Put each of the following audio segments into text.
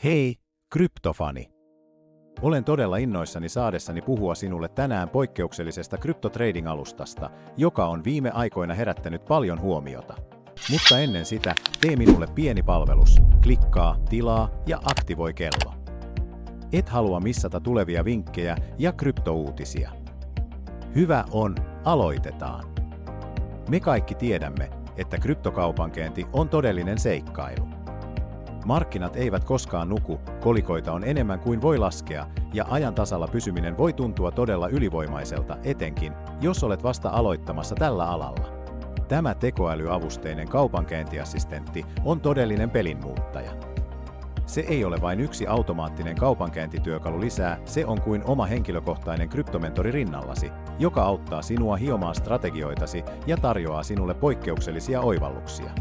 Hei, kryptofani! Olen todella innoissani saadessani puhua sinulle tänään poikkeuksellisesta kryptotrading-alustasta, joka on viime aikoina herättänyt paljon huomiota. Mutta ennen sitä, tee minulle pieni palvelus, klikkaa, tilaa ja aktivoi kello. Et halua missata tulevia vinkkejä ja kryptouutisia. Hyvä on, aloitetaan. Me kaikki tiedämme, että kryptokaupankäynti on todellinen seikkailu. Markkinat eivät koskaan nuku, kolikoita on enemmän kuin voi laskea, ja ajan tasalla pysyminen voi tuntua todella ylivoimaiselta, etenkin, jos olet vasta aloittamassa tällä alalla. Tämä tekoälyavusteinen kaupankäyntiassistentti on todellinen pelinmuuttaja. Se ei ole vain yksi automaattinen kaupankäyntityökalu lisää, se on kuin oma henkilökohtainen kryptomentori rinnallasi, joka auttaa sinua hiomaan strategioitasi ja tarjoaa sinulle poikkeuksellisia oivalluksia.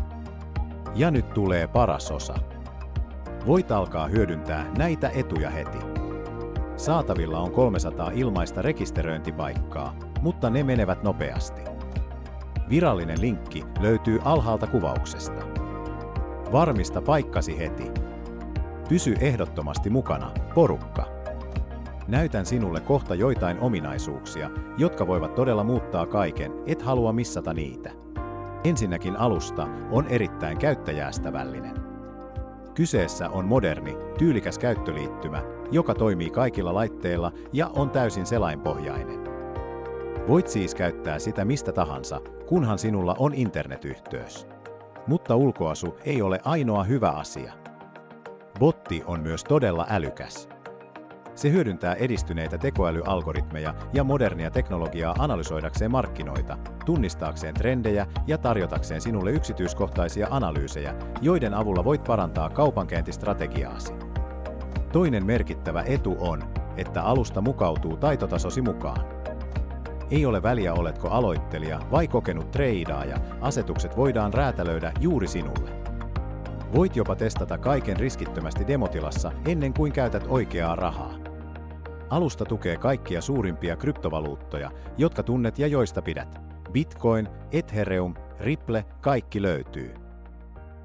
Ja nyt tulee paras osa. Voit alkaa hyödyntää näitä etuja heti. Saatavilla on 300 ilmaista rekisteröintipaikkaa, mutta ne menevät nopeasti. Virallinen linkki löytyy alhaalta kuvauksesta. Varmista paikkasi heti. Pysy ehdottomasti mukana, porukka. Näytän sinulle kohta joitain ominaisuuksia, jotka voivat todella muuttaa kaiken, et halua missata niitä. Ensinnäkin alusta on erittäin käyttäjäystävällinen. Kyseessä on moderni, tyylikäs käyttöliittymä, joka toimii kaikilla laitteilla ja on täysin selainpohjainen. Voit siis käyttää sitä mistä tahansa, kunhan sinulla on internetyhteys. Mutta ulkoasu ei ole ainoa hyvä asia. Botti on myös todella älykäs. Se hyödyntää edistyneitä tekoälyalgoritmeja ja modernia teknologiaa analysoidakseen markkinoita, tunnistaakseen trendejä ja tarjotakseen sinulle yksityiskohtaisia analyysejä, joiden avulla voit parantaa kaupankäyntistrategiaasi. Toinen merkittävä etu on, että alusta mukautuu taitotasosi mukaan. Ei ole väliä oletko aloittelija vai kokenut treidaaja, asetukset voidaan räätälöidä juuri sinulle. Voit jopa testata kaiken riskittömästi demotilassa ennen kuin käytät oikeaa rahaa. Alusta tukee kaikkia suurimpia kryptovaluuttoja, jotka tunnet ja joista pidät. Bitcoin, Ethereum, Ripple, kaikki löytyy.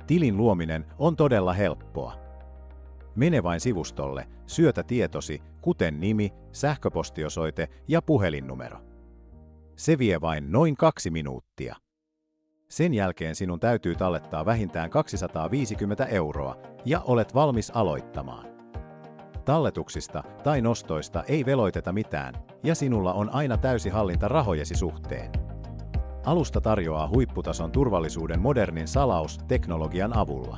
Tilin luominen on todella helppoa. Mene vain sivustolle, syötä tietosi, kuten nimi, sähköpostiosoite ja puhelinnumero. Se vie vain noin 2 minuuttia. Sen jälkeen sinun täytyy tallettaa vähintään 250 € ja olet valmis aloittamaan. Talletuksista tai nostoista ei veloiteta mitään, ja sinulla on aina täysi hallinta rahojesi suhteen. Alusta tarjoaa huipputason turvallisuuden modernin salausteknologian avulla.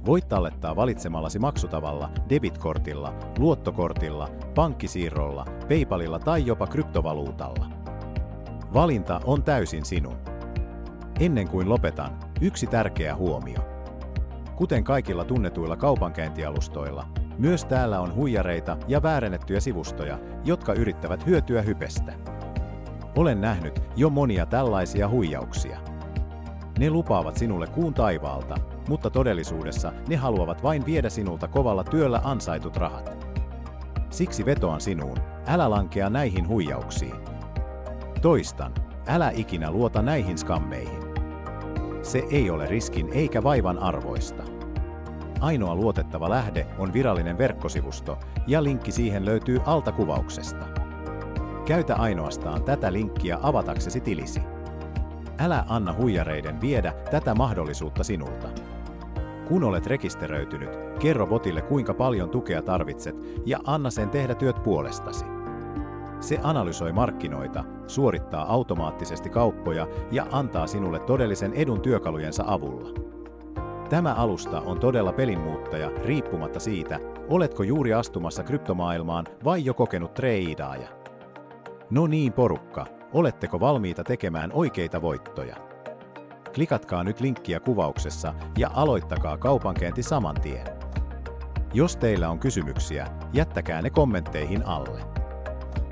Voit tallettaa valitsemallasi maksutavalla, debitkortilla, luottokortilla, pankkisiirrolla, PayPalilla tai jopa kryptovaluutalla. Valinta on täysin sinun. Ennen kuin lopetan, yksi tärkeä huomio. Kuten kaikilla tunnetuilla kaupankäyntialustoilla, myös täällä on huijareita ja väärennettyjä sivustoja, jotka yrittävät hyötyä hypestä. Olen nähnyt jo monia tällaisia huijauksia. Ne lupaavat sinulle kuun taivaalta, mutta todellisuudessa ne haluavat vain viedä sinulta kovalla työllä ansaitut rahat. Siksi vetoan sinuun, älä lankea näihin huijauksiin. Toistan, älä ikinä luota näihin skammeihin. Se ei ole riskin eikä vaivan arvoista. Ainoa luotettava lähde on virallinen verkkosivusto, ja linkki siihen löytyy alta kuvauksesta. Käytä ainoastaan tätä linkkiä avataksesi tilisi. Älä anna huijareiden viedä tätä mahdollisuutta sinulta. Kun olet rekisteröitynyt, kerro botille kuinka paljon tukea tarvitset ja anna sen tehdä työt puolestasi. Se analysoi markkinoita, suorittaa automaattisesti kauppoja ja antaa sinulle todellisen edun työkalujensa avulla. Tämä alusta on todella pelinmuuttaja riippumatta siitä, oletko juuri astumassa kryptomaailmaan vai jo kokenut treidaaja. No niin porukka, oletteko valmiita tekemään oikeita voittoja? Klikatkaa nyt linkkiä kuvauksessa ja aloittakaa kaupankäynti saman tien. Jos teillä on kysymyksiä, jättäkää ne kommentteihin alle.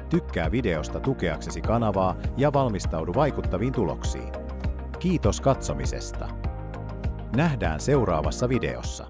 Tykkää videosta tukeaksesi kanavaa ja valmistaudu vaikuttaviin tuloksiin. Kiitos katsomisesta. Nähdään seuraavassa videossa.